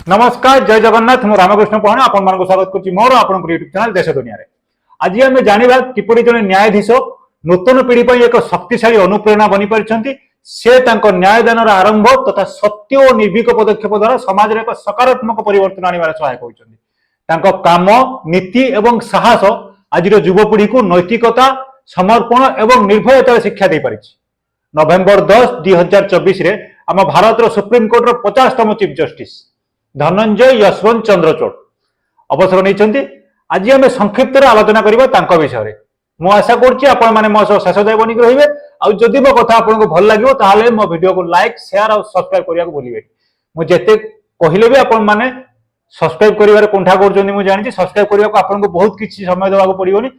नमस्कार जय जगन्नाथ मु रामकृष्ण पहना आपण मानक स्वागत करछि मोर आपण यूट्यूब चैनल देश दुनिया रे। आज आम जानिबा किपरि जने न्यायाधीश नूतन पीढ़ी पर एक शक्तिशाली अनुप्रेरणा बनी पारिछन्ति। से तांको न्यायदानर आरंभ तथा सत्य और निर्भीक पदक्षेप द्वारा समाज रे एक सकारात्मक परिवर्तन आनिबार सहायक होइछन्ति। तांको काम नीति एवं साहस आज युवपीढ़ी को नैतिकता समर्पण एवं निर्भयतार शिक्षा दे पारिछि। नवेम्बर 10, 2024 रे आम भारत सुप्रीम कोर्ट रो 50तम चीफ जस्टिस धनंजय यशवंत चंद्रचूड़ अवसर नहीं। आज आम संक्षिप्त आलोचना करबा विषय में। मु आशा करछि आपण माने मो शेष जाय बनिक रहिबे। आ जदि मो कथा आपनको भल लागिवो ताहाले मो वीडियो को लाइक शेयर और सब्सक्राइब करिया को भूलिबे। मु जेते कहिले भी आपण माने सब्सक्राइब करिवार कोंठा करजोनी मु जानि छी। सब्सक्राइब करिया को आपनको बहुत किछि समय देबा को पड़िबोनी।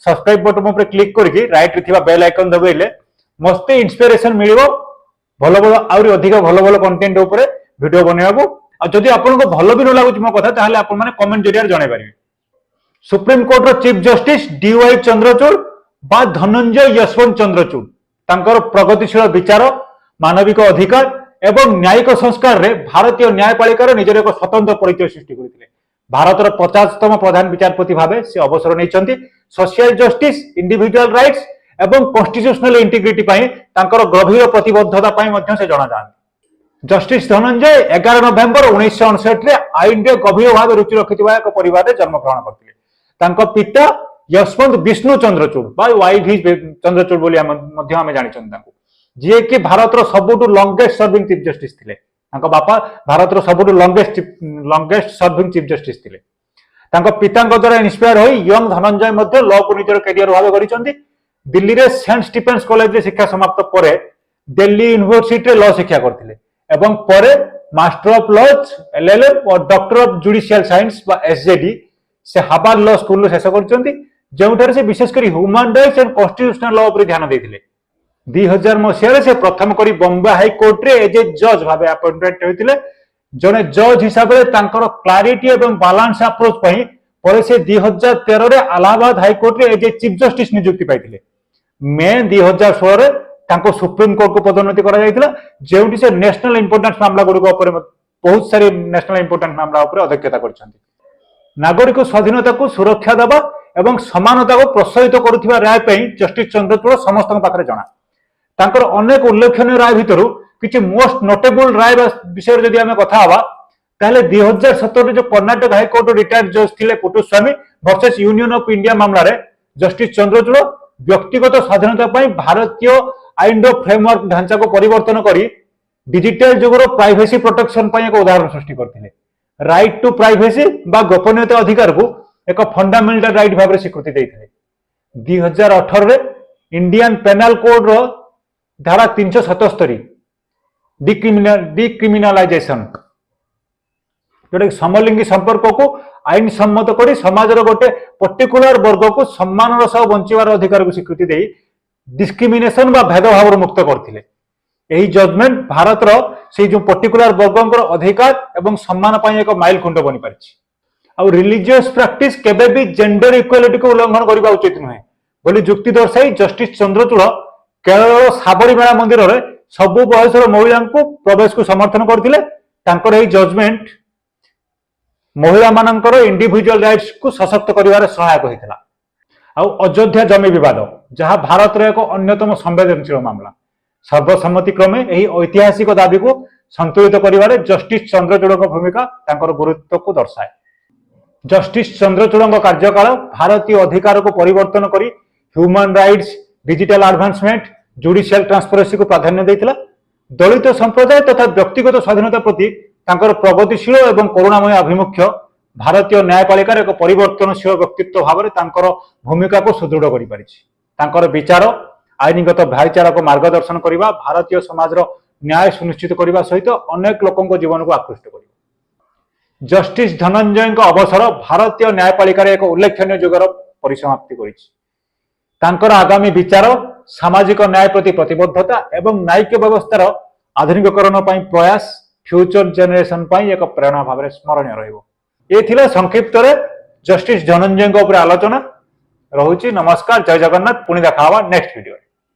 सब्सक्राइब बटन ऊपर क्लिक करके राइट रे थिबा बेल आइकन दबाइले मस्ते इंस्पिरेशन मिलिबो। भलो भलो आउरी अधिक भलो भलो कंटेंट ऊपर वीडियो बनेबाबू। आ जदि आपनको भलो भी न लागुछि मो कथा ताहाले आपण माने कमेंट जरिया जणाइ पारिबे। सुप्रीम कोर्ट रो चीफ जस्टिस डीवाई चंद्रचूड़ बा धनंजय यशवंत चंद्रचूड़ तांकर प्रगतिशील विचार मानविक अधिकार एवं न्यायिक संस्कार रे भारतीय न्यायपालिकार निजर एक स्वतंत्र परिचय सृष्टि करथिले। भारतर 50तम प्रधान विचारपति भाबे से अवसर नैछन्ति। सोशल जस्टिस, इंडिविजुअल राइट्स एवं कॉन्स्टिट्यूशनल इंटीग्रिटी पई तांकर गभीर प्रतिबद्धता पई मध्य से जणा जान। जस्टिस धनंजय 11 नवेम्बर 1959 रे आईन रे गभीर भाव रुचि रखिथिबा एक परिवार रे जन्म ग्रहण करथिले। तांको पिता यशवंत विष्णु चंद्रचूड़ बा वाईवी चंद्रचूड़ बोली मध्य आमे जानिछन तांको, जे कि भारत रो सबुटु लॉन्गेस्ट सर्विंग चीफ जस्टिस थिले। तांको बापा भारत रो सबुटु लॉन्गेस्ट सर्विंग चीफ जस्टिस थिले। तांको पितांको द्वारा इंस्पायर होई यंग धनंजय मध्य लॉ को निजर कैरियर भाव करिसंती। दिल्ली रे सेंट स्टीफेंस कॉलेज रे शिक्षा समाप्त परे दिल्ली यूनिवर्सिटी रे लॉ शिक्षा करथिले एवं परे मास्टर ऑफ लॉज एलएलएम और डॉक्टर ऑफ जुडिशियल साइंस बा एसजेडी से हार्वर्ड लॉ स्कूल रो शेष करचंती, जेउठारे से विशेषकर human rights and constitutional law पर ध्यान देथिले। 2000 मसिया से प्रथम करी बॉम्बे हाई कोर्ट रे एज ए जज भाबे अपॉइंटेड होइतिले। जने जज हिसाब रे तांकर क्लैरिटी एवं बैलेंस अप्रोच पई परे से 2013 रे इलाहाबाद हाई कोर्ट रे एज ए चीफ जस्टिस नियुक्ति पाइतिले। मे 2016 रे तांको सुप्रीम कोर्ट को पदोन्नति करा जायतिला, जेउठी से नेशनल इंपोर्टेंस मामला गुडी ऊपर बहुत सारी नेशनल इंपोर्टेंस मामला ऊपर अध्यक्षता करछन्ती। नागरिक स्वाधीनता को सुरक्षा देवा एवं समानता को प्रोत्साहित करुथिबा राय पई जस्टिस चंद्रचूड़ समस्त पाखरे जणा। तांकर अनेक उल्लेखनीय राय भितरु किछि मोस्ट नोटेबल राय विषय जदि आमे कथा हवा ताले 2017 जो कर्नाटक हाई कोर्ट रिटायर्ड जज थिले पुटुस्वामी वर्सेस यूनियन ऑफ इंडिया मामला रे जस्टिस चंद्रचूड़ व्यक्तिगत स्वाधीनता पई भारतीय आईन रो फ्रेमवर्क ढांचा को परिवर्तन करी डिजिटल जुगर प्राइवेसी प्रोटेक्शन पई एक उदाहरण सृष्टि करथिले। राइट टू प्राइवेसी बा गोपनीयता अधिकार को एक फंडामेंटल राइट भाव में स्वीकृति देते। 2018 रे इंडियन पेनल कोड रो धारा 377 डिक्रिमिनलाइजेशन जोटा समलिंगी संपर्क को आईन सम्मत कर समाज गोटे पर्टिकुलर वर्ग को सम्मान सह बंचार अधिकार को स्वीकृति दे डिस्क्रिमिनेशन बा भेदभाव मुक्त करथिले। यही जजमेंट भारत रो से जो पर्टिकुलर वर्गंकर अधिकार एवं सम्मान पाई एक माइल खुंट बनी पारिछि। आ रिलीजियस प्रैक्टिस केबे भी जेंडर इक्वालिटी को उल्लंघन करबा उचित नुहे बोली जुक्ति दर्शाई जस्टिस चंद्रचूड़ केरल साबरीमाला मंदिर रे सबु बयसर महिला को प्रवेश को समर्थन करथिले। तांकर एही जजमेंट महिला मानकर इंडिविजुअल राइट्स को सशक्त करिवार सहायक होइथिला। आ अयोध्या जमी विवाद जहां भारत रे एक अन्यतम संवेदनशील मामला सर्वसम्मति क्रमे यही ऐतिहासिक दाबी को संतुलित करिवारे जस्टिस चंद्रचूड़ भूमिका तांकर गुरुत्व को दर्शाए। जस्टिस चंद्रचूड़ कार्यकाल भारतीय अधिकार को परिवर्तन करी human rights, digital advancement, judicial transparency को प्राधान्य देथिला। दलित संप्रदाय तथा व्यक्तिगत स्वाधीनता प्रति तांकर प्रगतिशील एवं करुणामय अभिमुख्य भारतीय न्यायपालिकार एक परिवर्तनशील व्यक्तित्व भाव में तांकर भूमिका को सुदृढ़ करि पारिछि। तांकर विचार आईनगत भाईचारा को मार्गदर्शन करने भारतीय समाज न्याय सुनिश्चित करने सहित अनेक लोकों जीवन को आकृष्ट कर। जस्टिस धनंजय अवसर भारतीय न्यायपालिकार एक उल्लेखनीय युगर परिसमाप्ति कर आगामी विचार सामाजिक न्याय प्रति प्रतिबद्धता एवं न्यायिक व्यवस्थार आधुनिकीकरण प्रयास फ्यूचर जेनेरेशन एक प्रेरणा भाव स्मरणीय रही। संक्षिप्त जस्टिस धनंजय आलोचना रहुछि। नमस्कार, जय जगन्नाथ। पुणी देखा नेक्स्ट वीडियो।